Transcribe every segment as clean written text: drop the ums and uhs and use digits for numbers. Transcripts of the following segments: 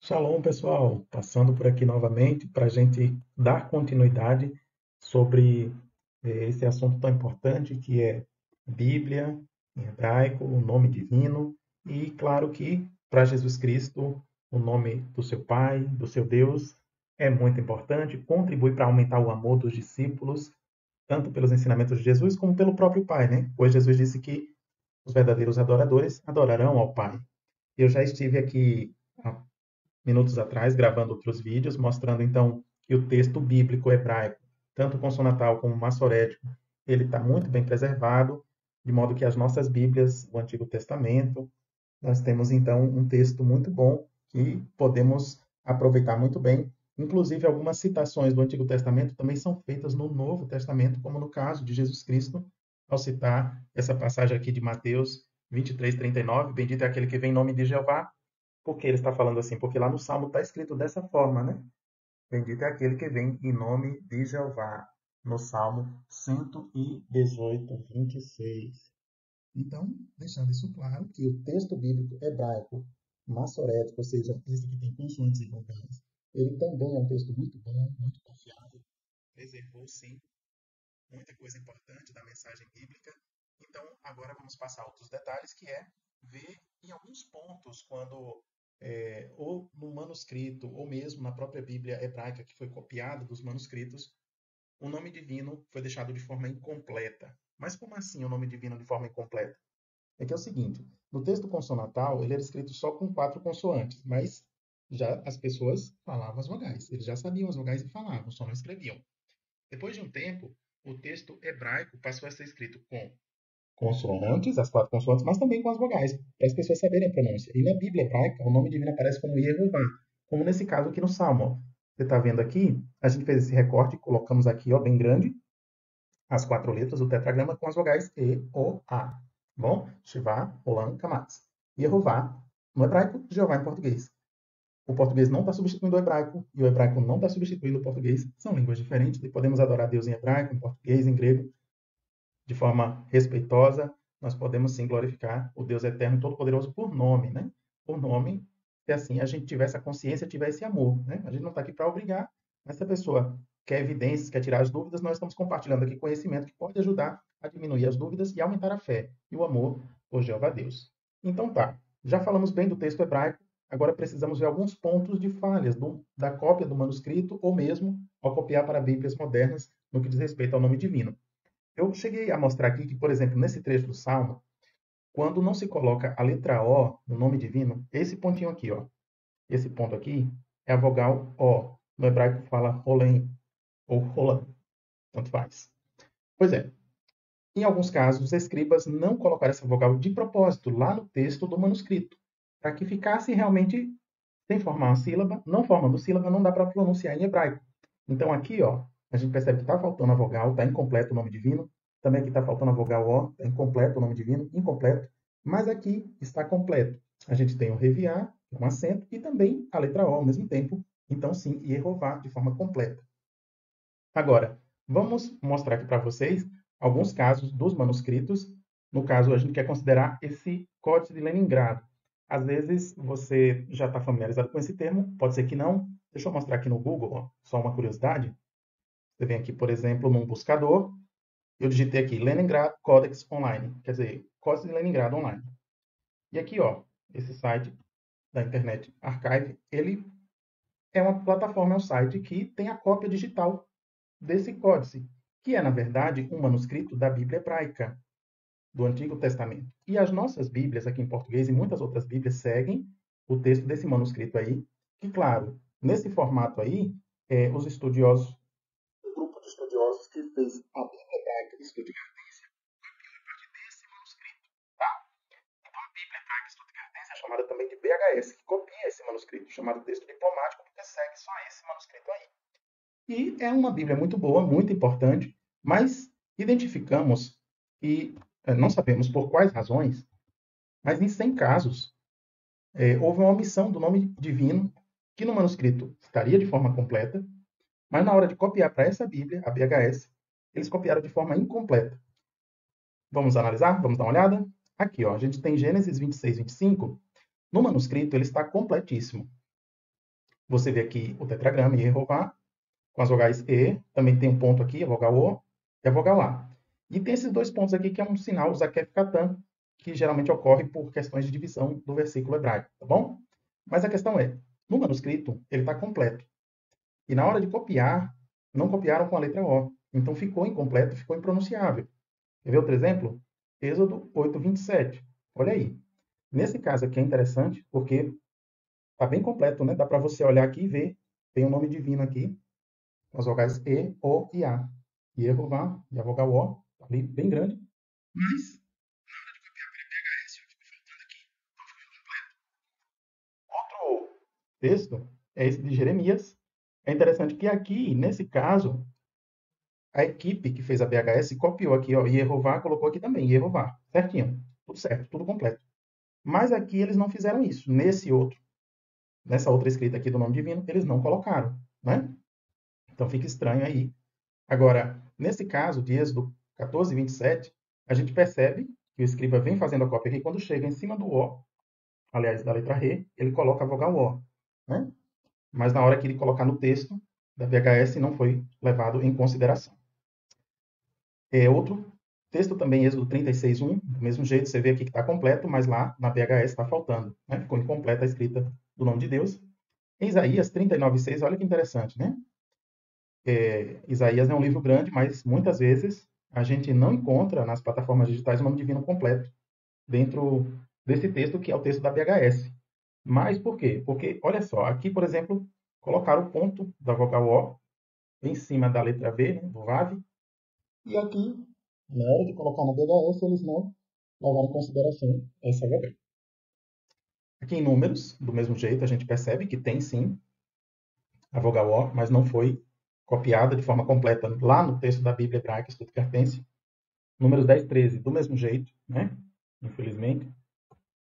Shalom, pessoal! Passando por aqui novamente para a gente dar continuidade sobre esse assunto tão importante que é Bíblia, em hebraico, o nome divino, e claro que para Jesus Cristo, o nome do seu Pai, do seu Deus, é muito importante, contribui para aumentar o amor dos discípulos, tanto pelos ensinamentos de Jesus como pelo próprio Pai, né? Pois Jesus disse que os verdadeiros adoradores adorarão ao Pai. Eu já estive aqui minutos atrás, gravando outros vídeos, mostrando então que o texto bíblico hebraico, tanto consonantal como massorético, ele está muito bem preservado, de modo que as nossas Bíblias do Antigo Testamento, nós temos então um texto muito bom que podemos aproveitar muito bem. Inclusive, algumas citações do Antigo Testamento também são feitas no Novo Testamento, como no caso de Jesus Cristo, ao citar essa passagem aqui de Mateus 23:39, bendito é aquele que vem em nome de Jeová. Por que ele está falando assim? Porque lá no Salmo está escrito dessa forma, né? Bendito é aquele que vem em nome de Jeová. No Salmo 118, 26. Então, deixando isso claro, que o texto bíblico hebraico massorético, ou seja, esse que tem consoantes e vogais, ele também é um texto muito bom, muito confiável. Preservou, sim, muita coisa importante da mensagem bíblica. Então, agora vamos passar outros detalhes, que é ver em alguns pontos, quando ou no manuscrito, ou mesmo na própria Bíblia hebraica, que foi copiada dos manuscritos, o nome divino foi deixado de forma incompleta. Mas como assim o nome divino de forma incompleta? É que é o seguinte, no texto consonantal, ele era escrito só com 4 consoantes, mas já as pessoas falavam as vogais. Eles já sabiam as vogais e falavam, só não escreviam. Depois de um tempo, o texto hebraico passou a ser escrito com consoantes, as 4 consoantes, mas também com as vogais, para as pessoas saberem a pronúncia. E na Bíblia hebraica, o nome divino aparece como Yehová, como nesse caso aqui no Salmo. Ó. Você está vendo aqui? A gente fez esse recorte, colocamos aqui, ó, bem grande, as 4 letras do tetragrama com as vogais E, O, A. Bom? Shivá, Olam, Kamatz. Yehová, no hebraico, Jeová em português. O português não está substituindo o hebraico e o hebraico não está substituindo o português. São línguas diferentes e podemos adorar Deus em hebraico, em português, em grego, de forma respeitosa. Nós podemos sim glorificar o Deus eterno e todo-poderoso por nome, né? Por nome, que assim a gente tivesse a consciência, tivesse amor, né? A gente não está aqui para obrigar, mas se a pessoa quer evidências, quer tirar as dúvidas, nós estamos compartilhando aqui conhecimento que pode ajudar a diminuir as dúvidas e aumentar a fé e o amor por Jeová Deus. Então tá, já falamos bem do texto hebraico, agora precisamos ver alguns pontos de falhas da cópia do manuscrito ou mesmo ao copiar para Bíblias modernas no que diz respeito ao nome divino. Eu cheguei a mostrar aqui que, por exemplo, nesse trecho do Salmo, quando não se coloca a letra O no nome divino, esse pontinho aqui, ó, esse ponto aqui é a vogal O. No hebraico fala Rolem ou Rolam, tanto faz. Pois é, em alguns casos, os escribas não colocaram essa vogal de propósito lá no texto do manuscrito, para que ficasse realmente sem formar uma sílaba. Não formando sílaba, não dá para pronunciar em hebraico. Então aqui, ó, a gente percebe que está faltando a vogal, está incompleto o nome divino. Também aqui está faltando a vogal O, está incompleto o nome divino, incompleto. Mas aqui está completo. A gente tem o reviar, um acento, e também a letra O ao mesmo tempo. Então, sim, Yehová de forma completa. Agora, vamos mostrar aqui para vocês alguns casos dos manuscritos. No caso, a gente quer considerar esse Códice de Leningrado. Às vezes, você já está familiarizado com esse termo, pode ser que não. Deixa eu mostrar aqui no Google, ó, só uma curiosidade. Você vem aqui, por exemplo, num buscador, eu digitei aqui Leningrad Codex Online, quer dizer, Códice de Leningrado Online. E aqui, ó, esse site da Internet Archive, ele é uma plataforma, é um site que tem a cópia digital desse códice, que é, na verdade, um manuscrito da Bíblia hebraica, do Antigo Testamento. E as nossas Bíblias, aqui em português, e muitas outras Bíblias, seguem o texto desse manuscrito aí, que, claro, nesse formato aí, os estudiosos, o grupo de estudiosos que fez a Bíblia hebraica de Estudiantes, desse manuscrito, tá? Então, a Bíblia hebraica Estudiantes é chamada também de BHS, que copia esse manuscrito, chamado texto diplomático, porque segue só esse manuscrito aí. E é uma Bíblia muito boa, muito importante, mas identificamos e não sabemos por quais razões, mas em 100 casos houve uma omissão do nome divino que no manuscrito estaria de forma completa, mas na hora de copiar para essa Bíblia, a BHS, eles copiaram de forma incompleta. Vamos analisar? Vamos dar uma olhada? Aqui, ó, a gente tem Gênesis 26, 25. No manuscrito, ele está completíssimo. Você vê aqui o tetragrama Yehová, com as vogais E, também tem um ponto aqui, a vogal O e a vogal A. E tem esses dois pontos aqui que é um sinal, o Zakef Katan, que geralmente ocorre por questões de divisão do versículo hebraico, tá bom? Mas a questão é, no manuscrito, ele está completo. E na hora de copiar, não copiaram com a letra O. Então ficou incompleto, ficou impronunciável. Quer ver outro exemplo? Êxodo 8:27. Olha aí. Nesse caso aqui é interessante, porque está bem completo, né? Dá para você olhar aqui e ver. Tem um nome divino aqui, com as vogais E, O e A. Yehová, e a vogal O, tá ali bem grande. Mas, outro texto é esse de Jeremias. É interessante que aqui, nesse caso, a equipe que fez a BHS copiou aqui, ó, Yehová, colocou aqui também, Yehová, certinho. Tudo certo, tudo completo. Mas aqui eles não fizeram isso. Nessa outra escrita aqui do nome divino, eles não colocaram, né? Então fica estranho aí. Agora, nesse caso de Êxodo 14:27, a gente percebe que o escriba vem fazendo a cópia aqui, quando chega em cima do O, aliás, da letra R, ele coloca a vogal O, né? Mas na hora que ele colocar no texto da VHS não foi levado em consideração. Outro texto também, Êxodo 36:1, do mesmo jeito, você vê aqui que está completo, mas lá na VHS está faltando, né? Ficou incompleta a escrita do nome de Deus. Em Isaías 39:6, olha que interessante, né? Isaías é um livro grande, mas muitas vezes a gente não encontra nas plataformas digitais o nome divino completo dentro desse texto que é o texto da BHS. Mas por quê? Porque, olha só, aqui, por exemplo, colocaram o ponto da vogal O em cima da letra V, né, do VAV, e aqui, na hora de colocar na BHS, eles não levaram em consideração essa vogal. Aqui em números, do mesmo jeito, a gente percebe que tem sim a vogal O, mas não foi copiada de forma completa lá no texto da Bíblia Hebraica Stuttgartense. Números 10:13, do mesmo jeito, né? Infelizmente.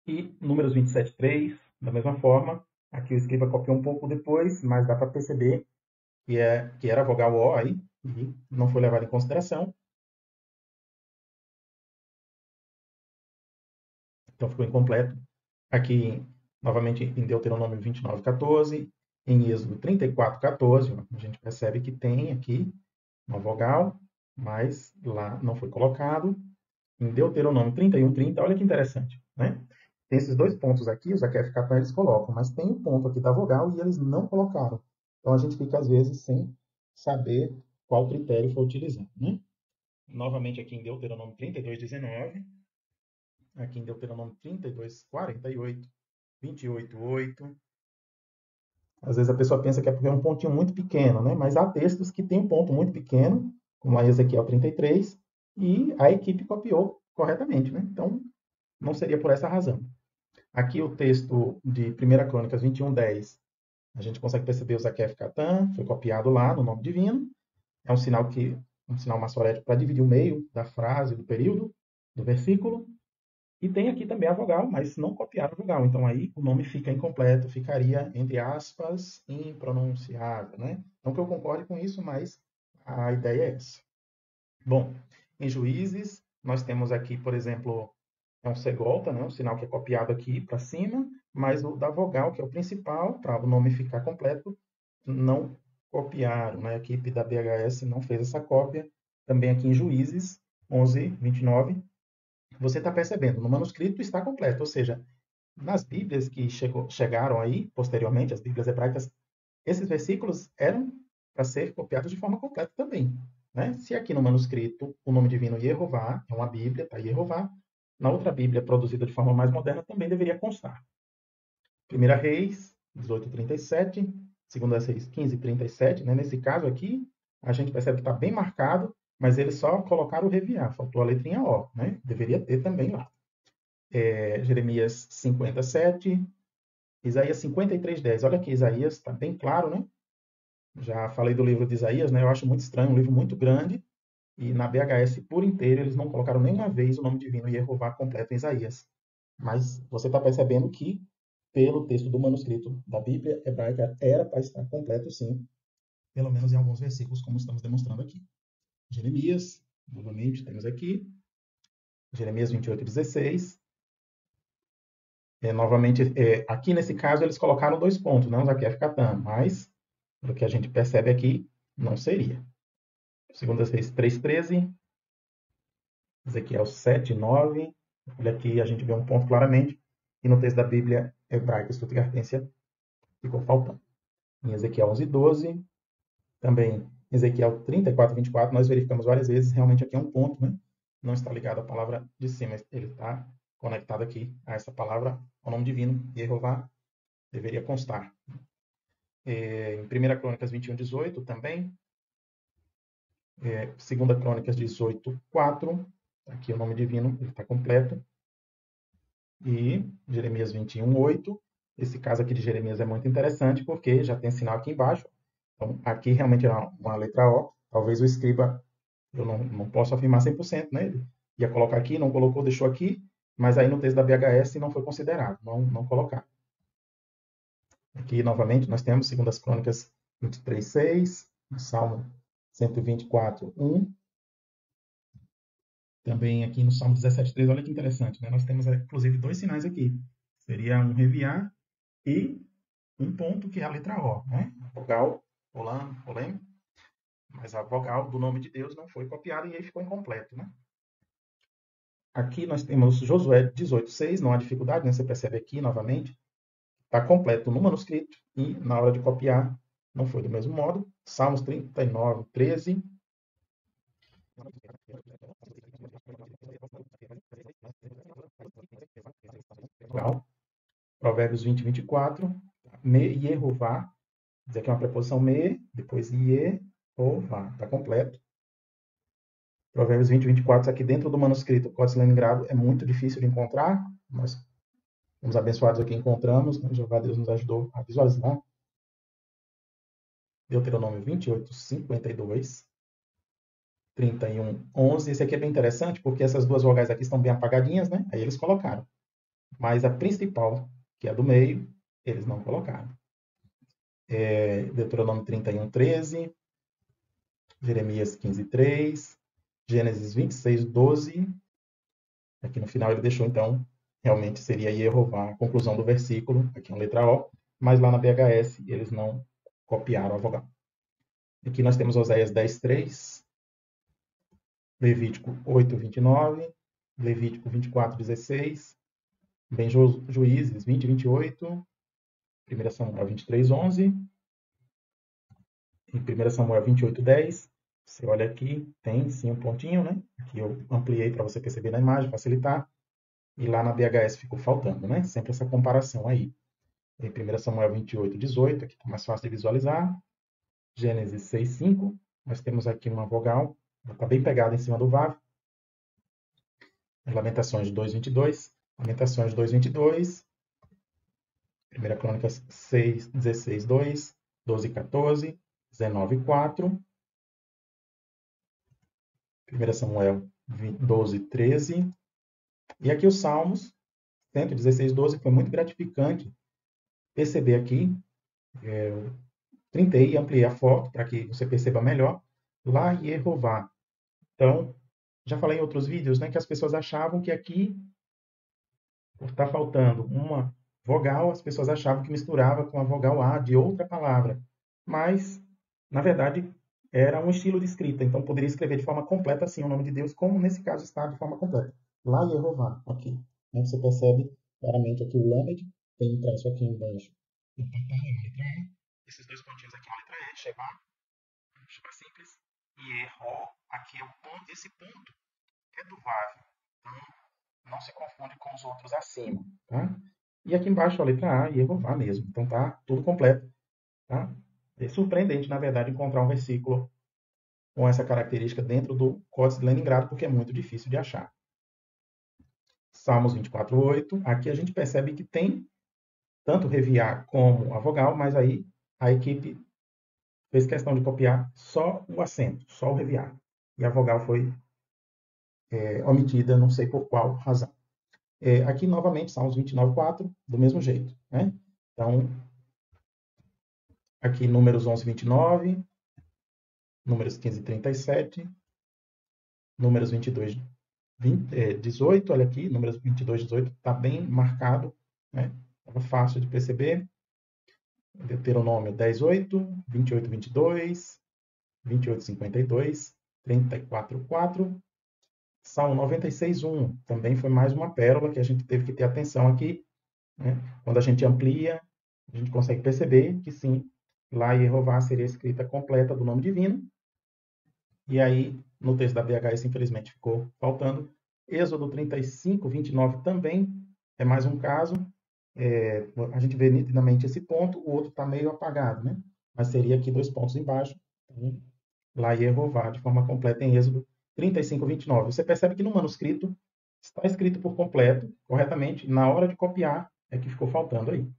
E números 27:3, da mesma forma. Aqui o escriba copiou um pouco depois, mas dá para perceber que era a vogal O aí, e não foi levado em consideração. Então ficou incompleto. Aqui, novamente, em Deuteronômio 29:14, em Êxodo 34:14, a gente percebe que tem aqui uma vogal, mas lá não foi colocado. Em Deuteronômio 31:30, olha que interessante, né? Tem esses dois pontos aqui, os AQF Catan eles colocam, mas tem um ponto aqui da vogal e eles não colocaram. Então a gente fica, às vezes, sem saber qual critério foi utilizado, né? Novamente aqui em Deuteronômio 32:19, aqui em Deuteronômio 32:48, 28:8. Às vezes a pessoa pensa que é porque é um pontinho muito pequeno, né? Mas há textos que têm um ponto muito pequeno, como a Ezequiel 33, e a equipe copiou corretamente, né? Então, não seria por essa razão. Aqui o texto de 1 Crônicas 21:10, a gente consegue perceber o Zaquef Catan, foi copiado lá no nome divino. É um sinal maçorético para dividir o meio da frase, do período, do versículo. E tem aqui também a vogal, mas não copiaram a vogal. Então aí o nome fica incompleto, ficaria, entre aspas, impronunciável, né? Não que eu concorde com isso, mas a ideia é essa. Bom, em Juízes, nós temos aqui, por exemplo, é um segolta, né? Um sinal que é copiado aqui para cima, mas o da vogal, que é o principal, para o nome ficar completo, não copiaram, né? A equipe da BHS não fez essa cópia. Também aqui em Juízes 11:29, você está percebendo, no manuscrito está completo, ou seja, nas Bíblias que chegaram aí, posteriormente, as Bíblias hebraicas, esses versículos eram para ser copiados de forma completa também. Né? Se aqui no manuscrito o nome divino Yehová é uma Bíblia, está Yehová, na outra Bíblia produzida de forma mais moderna também deveria constar. 1 Reis 18:37, 2 Reis 15:37, né? Nesse caso aqui, a gente percebe que está bem marcado, mas eles só colocaram o reviar, faltou a letrinha O, né? Deveria ter também lá. Jeremias 57, Isaías 53:10. Olha aqui, Isaías está bem claro, né? Já falei do livro de Isaías, né? Eu acho muito estranho, um livro muito grande, e na BHS por inteiro eles não colocaram nenhuma vez o nome divino Yehová completo em Isaías. Mas você está percebendo que, pelo texto do manuscrito da Bíblia hebraica, era para estar completo, sim, pelo menos em alguns versículos, como estamos demonstrando aqui. Jeremias, novamente, temos aqui, Jeremias 28:16, Novamente, aqui nesse caso eles colocaram 2 pontos, não Zaqueu Catan, mas, pelo que a gente percebe aqui, não seria. Segunda Reis 3:13, Ezequiel 7:9, olha aqui a gente vê um ponto claramente, e no texto da Bíblia hebraica Stuttgartense ficou faltando. Em Ezequiel 11:12, também Ezequiel 34:24, nós verificamos várias vezes, realmente aqui é um ponto, né? Não está ligado à palavra de cima, ele está conectado aqui a essa palavra, ao nome divino, Jeová, deveria constar. Em 1 Crônicas 21:18 também, 2 Crônicas 18:4, aqui o nome divino, ele está completo, e Jeremias 21:8, esse caso aqui de Jeremias é muito interessante, porque já tem sinal aqui embaixo, então aqui realmente é uma letra O, talvez o escriba, eu não posso afirmar 100%, né? Ele ia colocar aqui, não colocou, deixou aqui, mas aí no texto da BHS não foi considerado, não colocar. Aqui, novamente, nós temos 2 Crônicas 23:6, Salmo 124:1. Também aqui no Salmo 17:3, olha que interessante, né? Nós temos, inclusive, 2 sinais aqui. Seria um reviar e um ponto, que é a letra O, né? A vogal, polêmico, mas a vogal do nome de Deus não foi copiada e aí ficou incompleto, né? Aqui nós temos Josué 18:6, não há dificuldade, né? Você percebe aqui, novamente, está completo no manuscrito e na hora de copiar não foi do mesmo modo. Salmos 39:13. Provérbios 20:24. Me Yehová. Dizer que é uma preposição me, depois Yehová. Está completo. Provérbios 20:24. Aqui dentro do manuscrito, o Códice Leningrado é muito difícil de encontrar. Nós fomos abençoados aqui, encontramos. Né? Jeová Deus nos ajudou a visualizar. Deuteronômio 28:52. 31:11. Esse aqui é bem interessante, porque essas duas vogais aqui estão bem apagadinhas, né? Aí eles colocaram. Mas a principal, que é a do meio, eles não colocaram. Deuteronômio 31:13, Jeremias 15:3, Gênesis 26:12. Aqui no final ele deixou, então, realmente seria Yehová, a conclusão do versículo, aqui é uma letra O, mas lá na BHS eles não copiaram a vogal. Aqui nós temos Oséias 10:3, Levítico 8:29, Levítico 24:16, bem Juízes 20:28, 1 Samuel 23:11, em 1 Samuel 28:10, você olha aqui, tem sim um pontinho, né? Aqui eu ampliei para você perceber na imagem, facilitar. E lá na BHS ficou faltando, né? Sempre essa comparação aí. Em 1 Samuel 28:18, aqui está mais fácil de visualizar. Gênesis 6:5, nós temos aqui uma vogal, ela está bem pegada em cima do Vav. Lamentações 2:22, Lamentações 2:22, 1 Crônicas 16:2, 12:14, 19:4, 1 Samuel 12:13, e aqui os Salmos 116:12, foi muito gratificante perceber aqui, eu printei e ampliei a foto para que você perceba melhor, lá Yehová. Então, já falei em outros vídeos, né, que as pessoas achavam que aqui, por estar faltando uma vogal, as pessoas achavam que misturava com a vogal A de outra palavra. Mas, na verdade, era um estilo de escrita, então poderia escrever de forma completa assim o nome de Deus, como nesse caso está de forma completa. Lá Yehová, aqui. Você percebe claramente aqui o Lamed, tem um traço aqui embaixo. Esses dois pontinhos aqui, a letra E, Sheba simples, e Ro, aqui é o ponto, esse ponto é do Vav. Então, não se confunde com os outros acima, tá? E aqui embaixo a letra A e Yehová mesmo. Então tá tudo completo, tá? É surpreendente, na verdade, encontrar um versículo com essa característica dentro do Códice de Leningrado, porque é muito difícil de achar. Salmos 24:8. Aqui a gente percebe que tem tanto reviar como a vogal, mas aí a equipe fez questão de copiar só o acento, só o reviar. E a vogal foi omitida, não sei por qual razão. Aqui, novamente, Salmos 29:4, do mesmo jeito. Né? Então, aqui, Números 11:29, Números 15:37, Números 22:18, olha aqui, Números 22:18, está bem marcado né? Estava fácil de perceber. Deuteronômio 10:8, 28:22, 28:52, 34:4, Salmo 96:1. Também foi mais uma pérola que a gente teve que ter atenção aqui, né? Quando a gente amplia, a gente consegue perceber que sim, lá Jeová seria a escrita completa do nome divino. E aí, no texto da BHS, infelizmente, ficou faltando. Êxodo 35:29 também é mais um caso. A gente vê nitidamente esse ponto, o outro está meio apagado, né? Mas seria aqui dois pontos embaixo. Então, lá Jeová, de forma completa, em Êxodo 35:29. Você percebe que no manuscrito está escrito por completo, corretamente, na hora de copiar é que ficou faltando aí.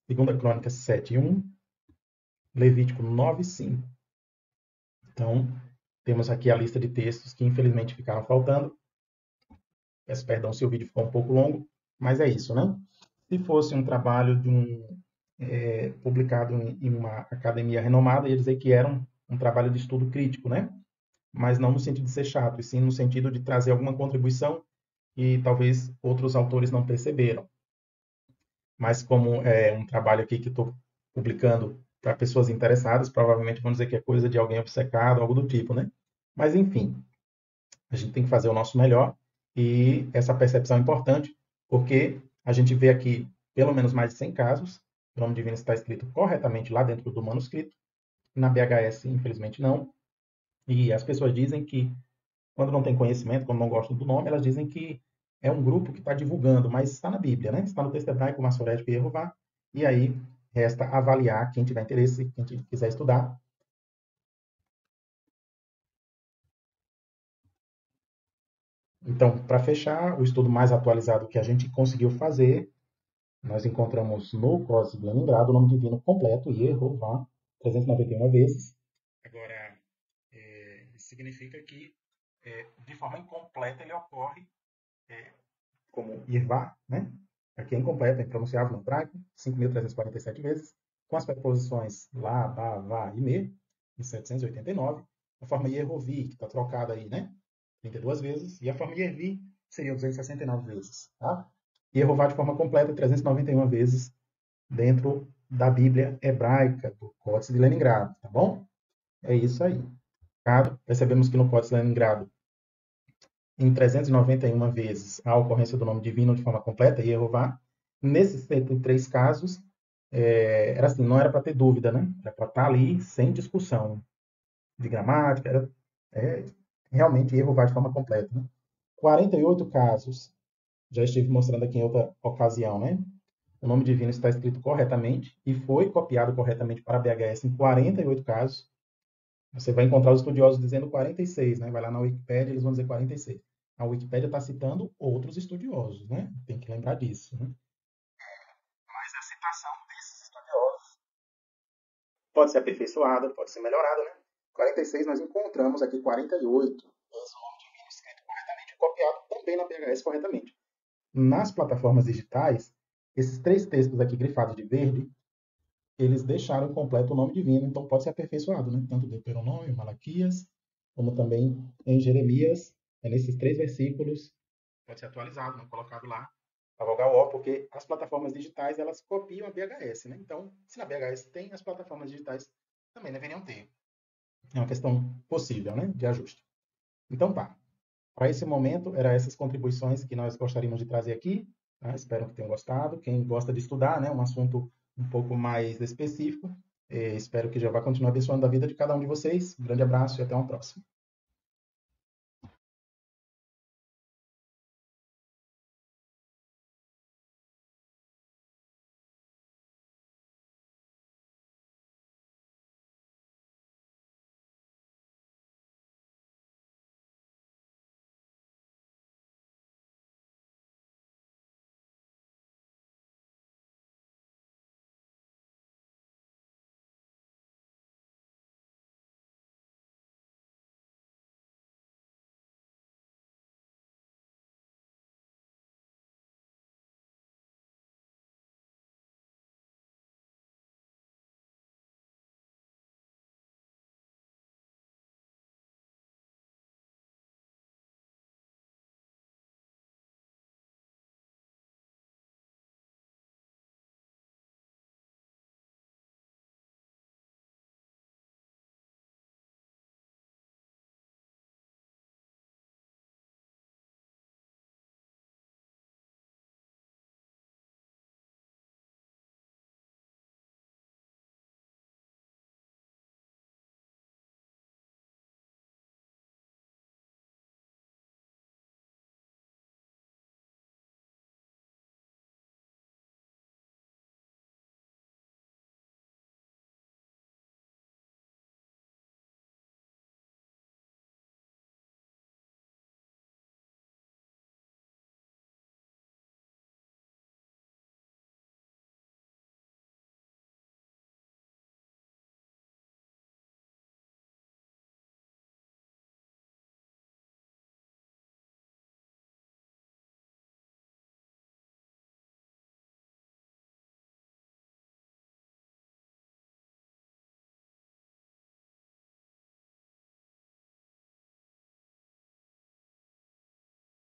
Segunda Crônicas 7:1, Levítico 9:5. Então, temos aqui a lista de textos que infelizmente ficaram faltando. Peço perdão se o vídeo ficou um pouco longo, mas é isso, né? Se fosse um trabalho publicado em uma academia renomada, ia dizer que era um trabalho de estudo crítico, né? Mas não no sentido de ser chato, e sim no sentido de trazer alguma contribuição que talvez outros autores não perceberam. Mas como é um trabalho aqui que estou publicando para pessoas interessadas, provavelmente vão dizer que é coisa de alguém obcecado, algo do tipo, né? Mas enfim, a gente tem que fazer o nosso melhor e essa percepção é importante porque a gente vê aqui pelo menos mais de 100 casos. O nome divino está escrito corretamente lá dentro do manuscrito. Na BHS, infelizmente, não. E as pessoas dizem que, quando não tem conhecimento, quando não gostam do nome, elas dizem que é um grupo que está divulgando, mas está na Bíblia, né? Está no texto hebraico, Massorético e Jeová. E aí resta avaliar quem tiver interesse, quem quiser estudar. Então, para fechar, o estudo mais atualizado que a gente conseguiu fazer, nós encontramos no Códice de Leningrado o nome divino completo, Yehová, 391 vezes. Agora, isso significa que, de forma incompleta, ele ocorre como Irvá, né? Aqui é incompleto, é impronunciável no hebraico, 5.347 vezes, com as preposições lá, ba, vá e me, em 789. A forma Yehovi, que está trocada aí, né? 32 vezes. E a forma Yervi seria 269 vezes, tá? Yehová de forma completa, 391 vezes dentro da Bíblia hebraica, do Códice de Leningrado, tá bom? É isso aí. Percebemos que no Códice de Leningrado, em 391 vezes, a ocorrência do nome divino de forma completa, Yehová. Nesses 103 casos, era assim, não era para ter dúvida, né? Era para estar ali sem discussão de gramática, era realmente Yehová de forma completa. Né? 48 casos, já estive mostrando aqui em outra ocasião, né? O nome divino está escrito corretamente e foi copiado corretamente para a BHS em 48 casos. Você vai encontrar os estudiosos dizendo 46, né? Vai lá na Wikipédia, eles vão dizer 46. A Wikipédia está citando outros estudiosos, né? Tem que lembrar disso, né? Mas a citação desses estudiosos pode ser aperfeiçoada, pode ser melhorada, né? 46 nós encontramos aqui 48. Esse nome divino escrito corretamente e copiado também na BHS corretamente. Nas plataformas digitais, esses três textos aqui grifados de verde, eles deixaram completo o nome divino, então pode ser aperfeiçoado, né? Tanto Deuteronômio, Malaquias, como também em Jeremias, nesses três versículos, pode ser atualizado, né? Colocado lá, a vogal O, porque as plataformas digitais, elas copiam a BHS, né? Então, se na BHS tem, as plataformas digitais também deveriam ter. É uma questão possível, né? De ajuste. Então tá. Para esse momento, eram essas contribuições que nós gostaríamos de trazer aqui. Tá? Espero que tenham gostado. Quem gosta de estudar, né, um assunto um pouco mais específico, espero que já vá continuar abençoando a vida de cada um de vocês. Um grande abraço e até uma próxima.